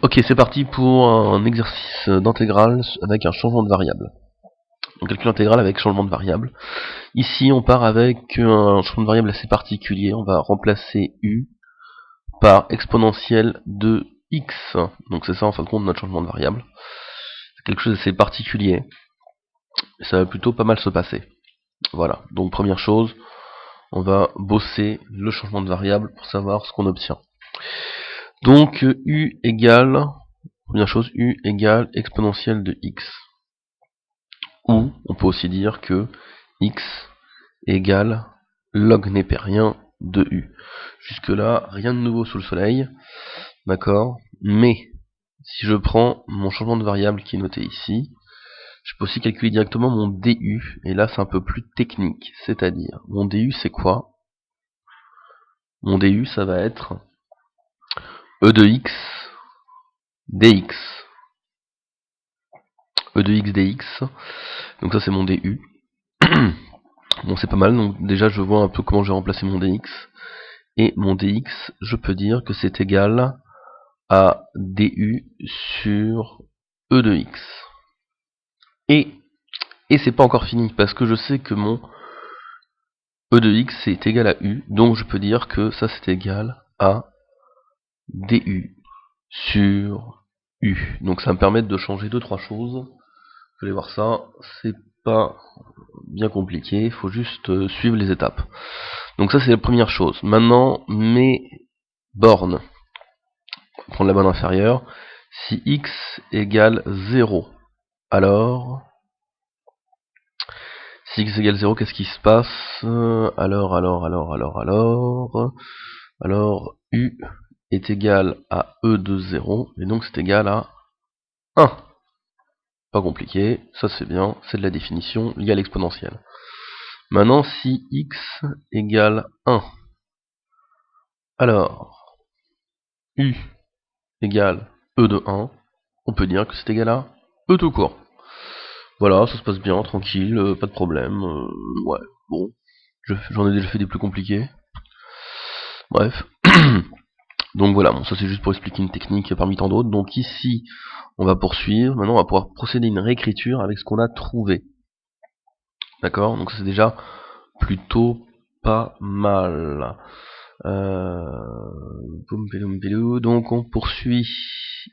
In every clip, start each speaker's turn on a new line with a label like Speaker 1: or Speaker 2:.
Speaker 1: Ok, c'est parti pour un exercice d'intégrale avec un changement de variable. On calcule l'intégrale avec changement de variable. Ici, on part avec un changement de variable assez particulier. On va remplacer u par exponentielle de x. Donc c'est ça en fin de compte notre changement de variable. C'est quelque chose d'assez particulier. Et ça va plutôt pas mal se passer. Voilà, donc première chose, on va bosser le changement de variable pour savoir ce qu'on obtient. Donc u égale, première chose, u égale exponentielle de x. Ou on peut aussi dire que x égale log népérien de u. Jusque là, rien de nouveau sous le soleil, d'accord. Mais si je prends mon changement de variable qui est noté ici, je peux aussi calculer directement mon du, et là c'est un peu plus technique, c'est-à-dire, mon du c'est quoi? Mon du ça va être e de x dx. E de x dx, donc ça c'est mon du. Bon c'est pas mal, donc déjà je vois un peu comment j'ai remplacé mon dx. Et mon dx, je peux dire que c'est égal à du sur e de x. Et c'est pas encore fini, parce que je sais que mon e de x est égal à u, donc je peux dire que ça c'est égal à du sur u. Donc ça va me permettre de changer 2-3 choses. Vous allez voir ça, c'est pas bien compliqué, il faut juste suivre les étapes. Donc ça c'est la première chose. Maintenant, mes bornes. On va prendre la borne inférieure. Si x égale 0, alors... Si x égale 0, qu'est-ce qui se passe? Alors, u est égal à e de 0, et donc c'est égal à 1. Pas compliqué, ça c'est bien, c'est de la définition liée à l'exponentielle. Maintenant, si x égale 1, alors u égale e de 1, on peut dire que c'est égal à e tout court. Voilà, ça se passe bien, tranquille, pas de problème. Ouais, bon, j'en ai déjà fait des plus compliqués. Bref. Donc voilà, bon, ça c'est juste pour expliquer une technique parmi tant d'autres. Donc ici, on va poursuivre. Maintenant, on va pouvoir procéder à une réécriture avec ce qu'on a trouvé. D'accord? Donc ça c'est déjà plutôt pas mal. Donc on poursuit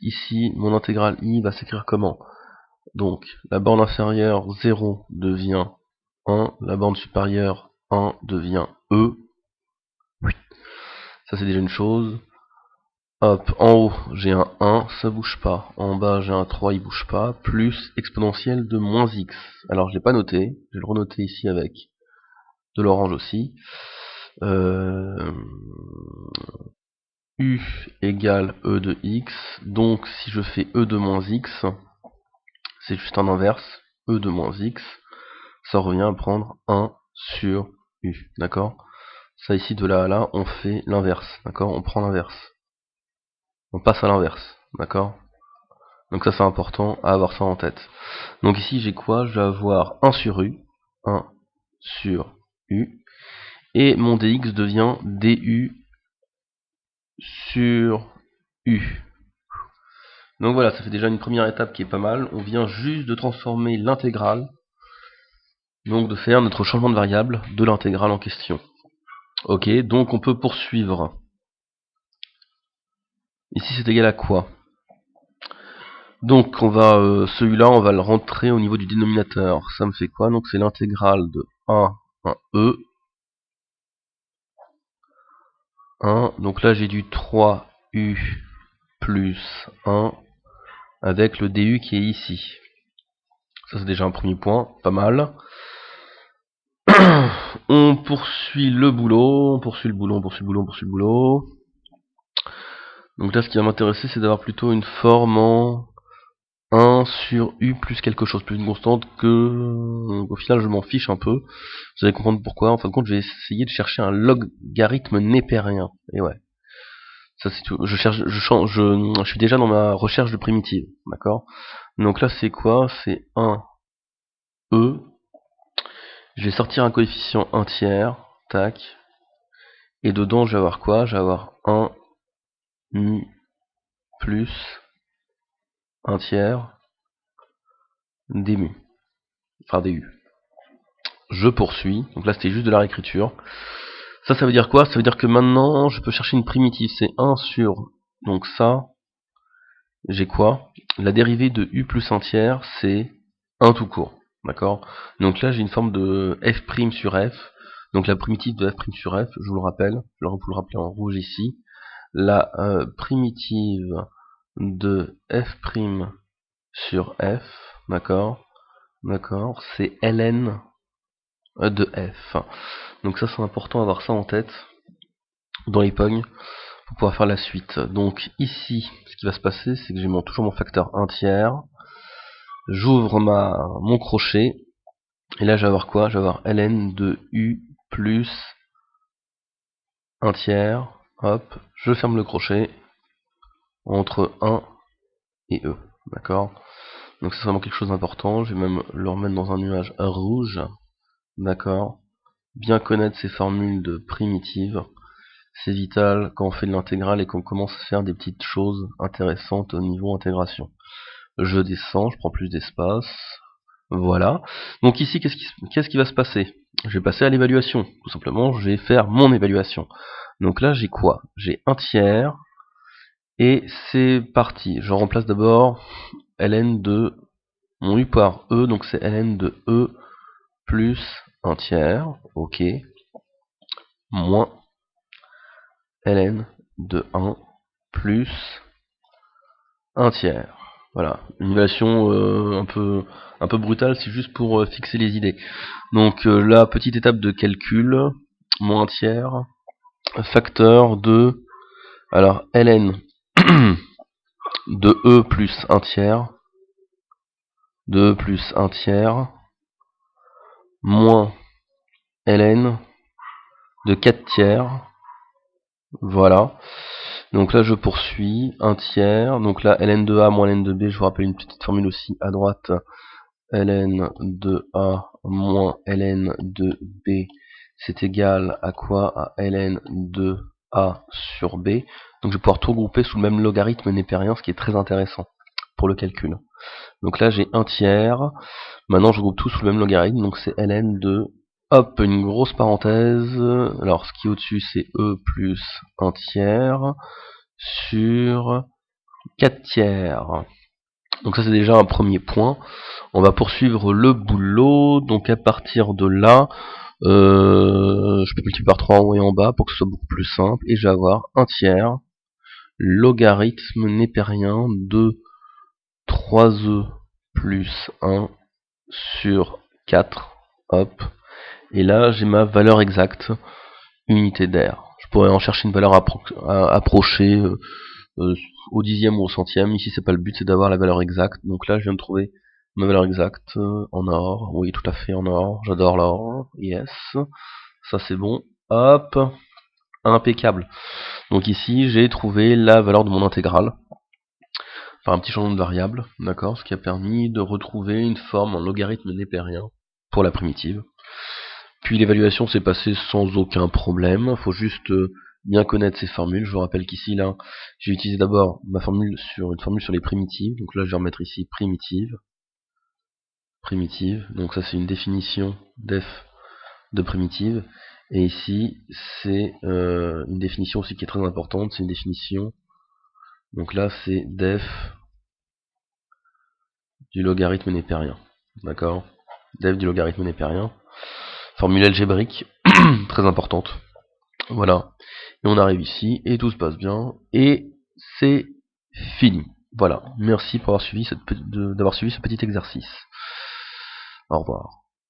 Speaker 1: ici. Mon intégrale i va s'écrire comment? Donc la borne inférieure 0 devient 1, la borne supérieure 1 devient e. Ça c'est déjà une chose. Hop, en haut j'ai un 1, ça bouge pas. En bas j'ai un 3, il bouge pas. Plus exponentielle de moins x. Alors je l'ai pas noté, je vais le renoter ici avec de l'orange aussi. U égale e de x. Donc si je fais e de moins x, c'est juste un inverse. E de moins x, ça revient à prendre 1 sur u. D'accord? Ça ici de là à là, on fait l'inverse. D'accord? On prend l'inverse. On passe à l'inverse. D'accord? Donc ça c'est important à avoir ça en tête. Donc ici j'ai quoi? Je vais avoir 1 sur u. 1 sur u. Et mon dx devient du sur u. Donc voilà, ça fait déjà une première étape qui est pas mal. On vient juste de transformer l'intégrale. Donc de faire notre changement de variable de l'intégrale en question. Ok, donc on peut poursuivre. Ici c'est égal à quoi? Donc on va celui-là on va le rentrer au niveau du dénominateur. Ça me fait quoi? Donc c'est l'intégrale de 1 e 1. Donc là j'ai du 3u plus 1 avec le du qui est ici. Ça c'est déjà un premier point, pas mal. On poursuit le boulot, on poursuit le boulot. Donc là ce qui va m'intéresser c'est d'avoir plutôt une forme en 1 sur u plus quelque chose, plus une constante que... au final je m'en fiche un peu. Vous allez comprendre pourquoi. En fin de compte je vais essayer de chercher un logarithme népérien. Et ouais. Ça c'est tout. Je suis déjà dans ma recherche de primitive. D'accord? Donc là c'est quoi? C'est 1 e. Je vais sortir un coefficient 1 tiers. Tac. Et dedans je vais avoir quoi? Je vais avoir 1 u plus 1 tiers des mu, enfin des u. Je poursuis, donc là c'était juste de la réécriture. Ça veut dire quoi? Ça veut dire que maintenant je peux chercher une primitive, c'est 1 sur, donc ça, j'ai quoi? La dérivée de u plus 1 tiers, c'est 1 tout court, d'accord? Donc là j'ai une forme de f' sur f, donc la primitive de f' sur f, je vous le rappelle, je vais vous le rappeler en rouge ici, la primitive de f' sur f, d'accord, c'est ln de f. Donc ça c'est important d'avoir ça en tête dans les pognes pour pouvoir faire la suite. Donc ici, ce qui va se passer, c'est que j'ai toujours mon facteur 1 tiers, j'ouvre mon crochet, et là je vais avoir quoi? Je vais avoir ln de u plus 1 tiers, hop, je ferme le crochet entre 1 et e, d'accord? Donc c'est vraiment quelque chose d'important, je vais même le remettre dans un nuage rouge, d'accord? Bien connaître ces formules de primitives, c'est vital quand on fait de l'intégrale et qu'on commence à faire des petites choses intéressantes au niveau intégration. Je descends, je prends plus d'espace, voilà. Donc ici, qu'est-ce qui va se passer? Je vais passer à l'évaluation, tout simplement, je vais faire mon évaluation. Donc là, j'ai quoi? J'ai 1 tiers, et c'est parti. Je remplace d'abord ln de mon u par e, donc c'est ln de e plus 1 tiers, ok, moins ln de 1 plus 1 tiers. Voilà, une évaluation un peu brutale, c'est juste pour fixer les idées. Donc la petite étape de calcul, moins 1 tiers, facteur de, alors ln de e plus 1 tiers, de e plus 1 tiers, moins ln de 4 tiers, voilà. Donc là je poursuis, 1 tiers, donc là ln de a moins ln de b, je vous rappelle une petite formule aussi à droite, ln de a moins ln de b, c'est égal à quoi? À ln de a sur b. Donc je vais pouvoir tout regrouper sous le même logarithme népérien, ce qui est très intéressant pour le calcul. Donc là j'ai 1 tiers, maintenant je regroupe tout sous le même logarithme, donc c'est ln de, hop, une grosse parenthèse, alors ce qui est au-dessus c'est e plus 1 tiers, sur 4 tiers. Donc ça c'est déjà un premier point. On va poursuivre le boulot, donc à partir de là, je peux multiplier par 3 en haut et en bas pour que ce soit beaucoup plus simple, et je vais avoir 1 tiers logarithme népérien de 3e plus 1 sur 4, hop, et là j'ai ma valeur exacte, unité d'air. Je pourrais en chercher une valeur approchée au dixième ou au centième. Ici c'est pas le but, c'est d'avoir la valeur exacte. Donc là je viens de trouver ma valeur exacte en or. Oui, tout à fait en or. J'adore l'or. Yes. Ça c'est bon. Hop. Impeccable. Donc ici j'ai trouvé la valeur de mon intégrale. Enfin un petit changement de variable. D'accord. Ce qui a permis de retrouver une forme en logarithme népérien pour la primitive. Puis l'évaluation s'est passée sans aucun problème. Il faut juste bien connaître ces formules. Je vous rappelle qu'ici, là, j'ai utilisé d'abord une formule sur les primitives. Donc là, je vais remettre ici primitive. Donc ça, c'est une définition d'f de primitive. Et ici, c'est une définition aussi qui est très importante. C'est une définition. Donc là, c'est def du logarithme népérien. D'accord? Def du logarithme népérien. Formule algébrique, très importante. Voilà, et on arrive ici, et tout se passe bien, et c'est fini. Voilà, merci pour avoir d'avoir suivi ce petit exercice. Au revoir.